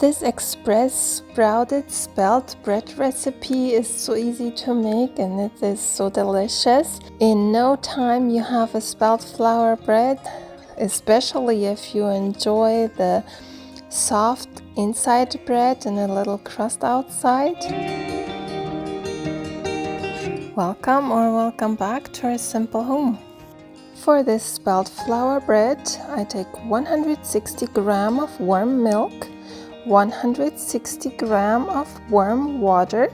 This express sprouted spelt bread recipe is so easy to make and it is so delicious. In no time you have a spelt flour bread, especially if you enjoy the soft inside bread and a little crust outside. Welcome back to our simple home. For this spelt flour bread, I take 160 grams of warm milk, 160 grams of warm water,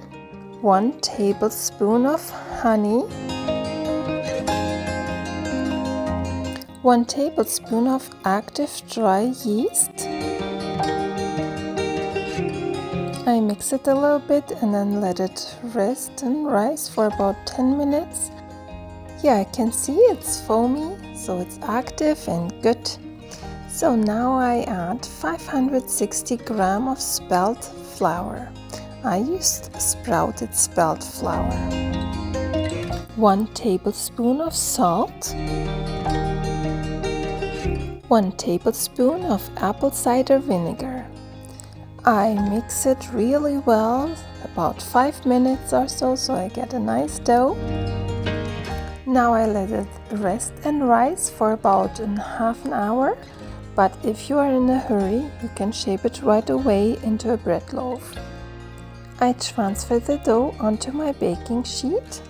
1 tablespoon of honey, 1 tablespoon of active dry yeast. I mix it a little bit and then let it rest and rise for about 10 minutes. Yeah, I can see it's foamy, so it's active and good. So now I add 560 grams of spelt flour. I used sprouted spelt flour. 1 tablespoon of salt. 1 tablespoon of apple cider vinegar. I mix it really well, about 5 minutes or so I get a nice dough. Now I let it rest and rise for about half an hour. But if you are in a hurry, you can shape it right away into a bread loaf. I transfer the dough onto my baking sheet.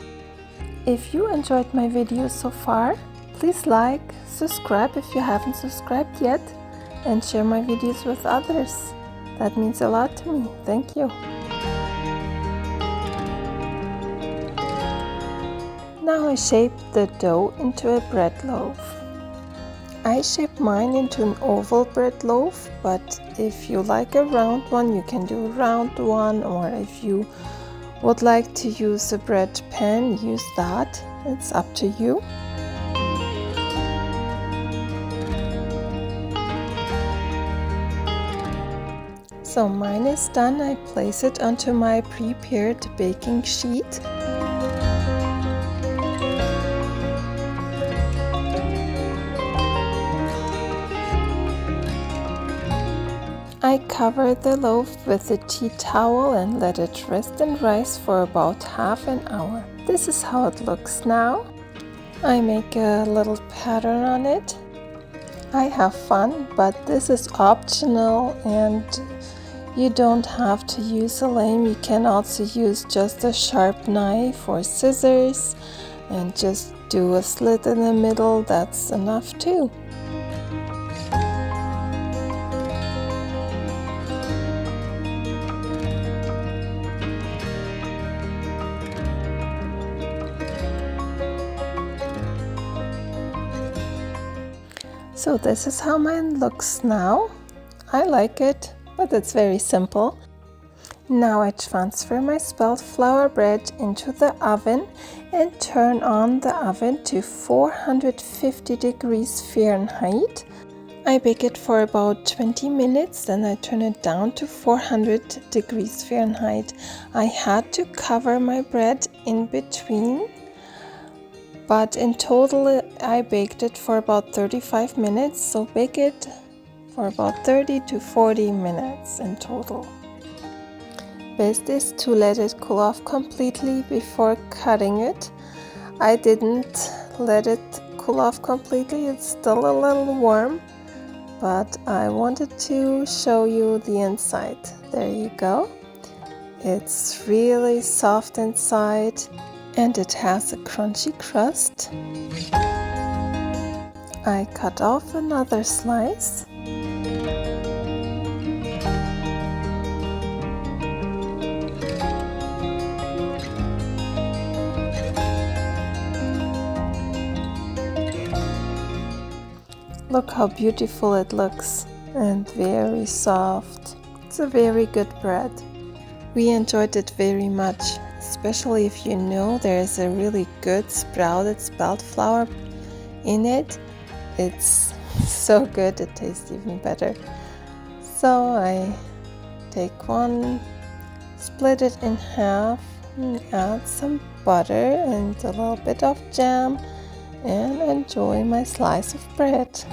If you enjoyed my video so far, please like, subscribe if you haven't subscribed yet, and share my videos with others. That means a lot to me. Thank you. Now I shape the dough into a bread loaf. I shape mine into an oval bread loaf, but if you like a round one, you can do a round one, or if you would like to use a bread pan, use that. It's up to you. So mine is done. I place it onto my prepared baking sheet. I cover the loaf with a tea towel and let it rest and rise for about half an hour. This is how it looks now. I make a little pattern on it. I have fun, but this is optional and you don't have to use a lame. You can also use just a sharp knife or scissors and just do a slit in the middle. That's enough too. So this is how mine looks now. I like it, but it's very simple. Now I transfer my spelt flour bread into the oven and turn on the oven to 450 degrees Fahrenheit. I bake it for about 20 minutes, then I turn it down to 400 degrees Fahrenheit. I had to cover my bread in between, but in total I baked it for about 35 minutes, so bake it for about 30 to 40 minutes in total. Best is to let it cool off completely before cutting it. I didn't let it cool off completely, it's still a little warm, but I wanted to show you the inside. There you go. It's really soft inside and it has a crunchy crust. I cut off another slice. Look how beautiful it looks and very soft. It's a very good bread. We enjoyed it very much, especially if you know there is a really good sprouted spelt flour in it. It's so good, it tastes even better. So I take one, split it in half, and add some butter and a little bit of jam, and enjoy my slice of bread.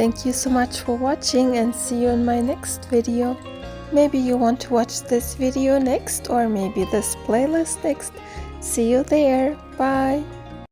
thank you so much for watching, and see you in my next video. Maybe you want to watch this video next, or maybe this playlist next. See you there. Bye.